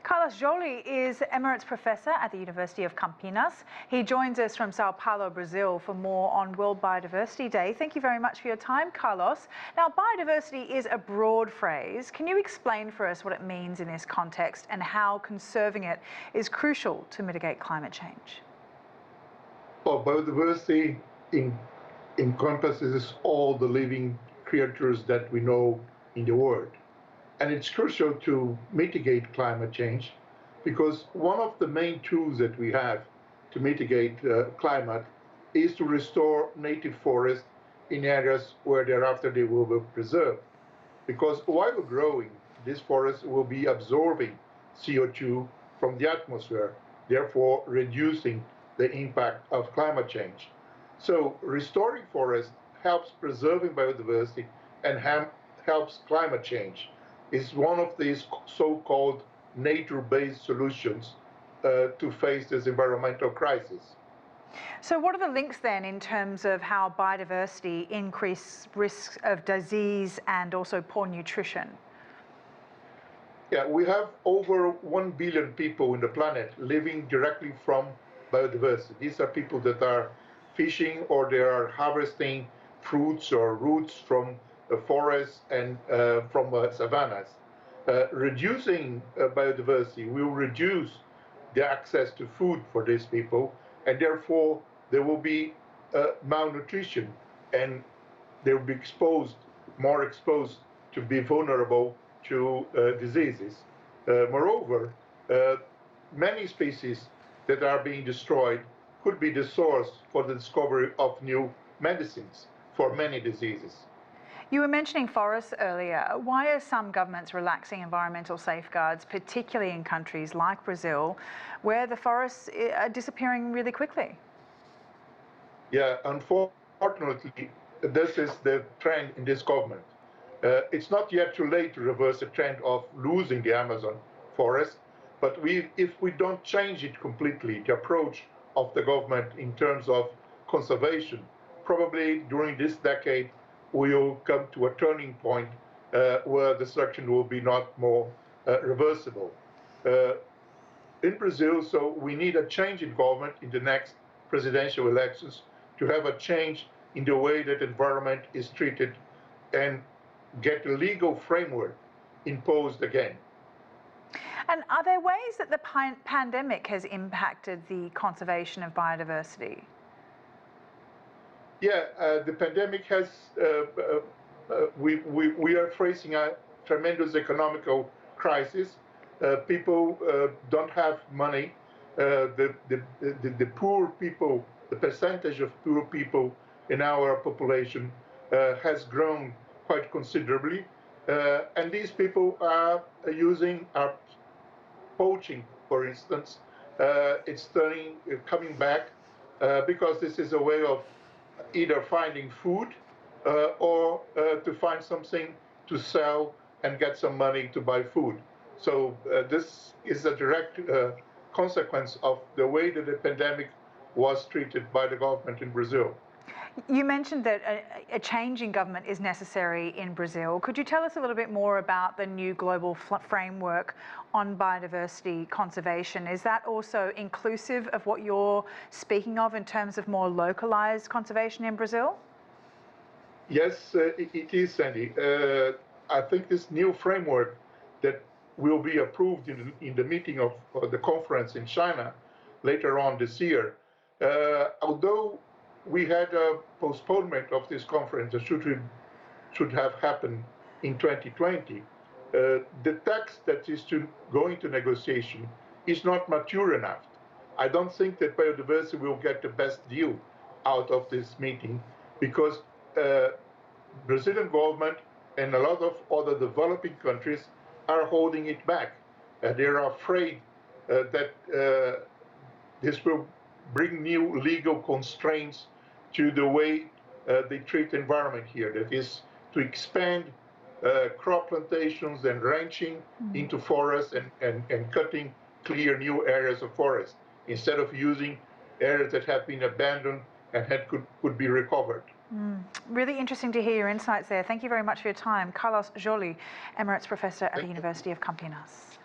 Carlos Joly is Emeritus Professor at the University of Campinas. He joins us from Sao Paulo, Brazil for more on World Biodiversity Day. Thank you very much for your time, Carlos. Now, biodiversity is a broad phrase. Can you explain for us what it means in this context and how conserving it is crucial to mitigate climate change? Well, biodiversity encompasses all the living creatures that we know in the world. And it's crucial to mitigate climate change because one of the main tools that we have to mitigate climate is to restore native forests in areas where thereafter they will be preserved. Because while growing, these forests will be absorbing CO2 from the atmosphere, therefore reducing the impact of climate change. So restoring forests helps preserving biodiversity and helps climate change. Is one of these so-called nature-based solutions to face this environmental crisis. So what are the links then in terms of how biodiversity increases risks of disease and also poor nutrition? Yeah, we have over 1 billion people on the planet living directly from biodiversity. These are people that are fishing or they are harvesting fruits or roots from forests and from savannas. Reducing biodiversity will reduce the access to food for these people, and therefore there will be malnutrition, and they will be more exposed to be vulnerable to diseases. Moreover, many species that are being destroyed could be the source for the discovery of new medicines for many diseases. You were mentioning forests earlier. Why are some governments relaxing environmental safeguards, particularly in countries like Brazil, where the forests are disappearing really quickly? Yeah, unfortunately, this is the trend in this government. It's not yet too late to reverse the trend of losing the Amazon forest, but if we don't change it completely, the approach of the government in terms of conservation, probably during this decade, we'll come to a turning point where the destruction will be not more reversible. In Brazil, so we need a change in government in the next presidential elections to have a change in the way that environment is treated and get a legal framework imposed again. And are there ways that the pandemic has impacted the conservation of biodiversity? Yeah, the pandemic has, we are facing a tremendous economical crisis. People don't have money. The poor people, the percentage of poor people in our population has grown quite considerably. And these people are poaching, for instance. It's coming back because this is a way of either finding food or to find something to sell and get some money to buy food. So this is a direct consequence of the way that the pandemic was treated by the government in Brazil. You mentioned that a change in government is necessary in Brazil. Could you tell us a little bit more about the new global framework on biodiversity conservation? Is that also inclusive of what you're speaking of in terms of more localized conservation in Brazil? Yes, it is, Sandy. I think this new framework that will be approved in the meeting of the conference in China later on this year, although we had a postponement of this conference that should have happened in 2020. The text that is to go into negotiation is not mature enough. I don't think that biodiversity will get the best deal out of this meeting because Brazilian government and a lot of other developing countries are holding it back. They're afraid that this will bring new legal constraints to the way they treat the environment here. That is to expand crop plantations and ranching into forests and clear new areas of forest instead of using areas that have been abandoned and could be recovered. Really interesting to hear your insights there. Thank you very much for your time. Carlos Joly, Emeritus Professor at the University of Campinas.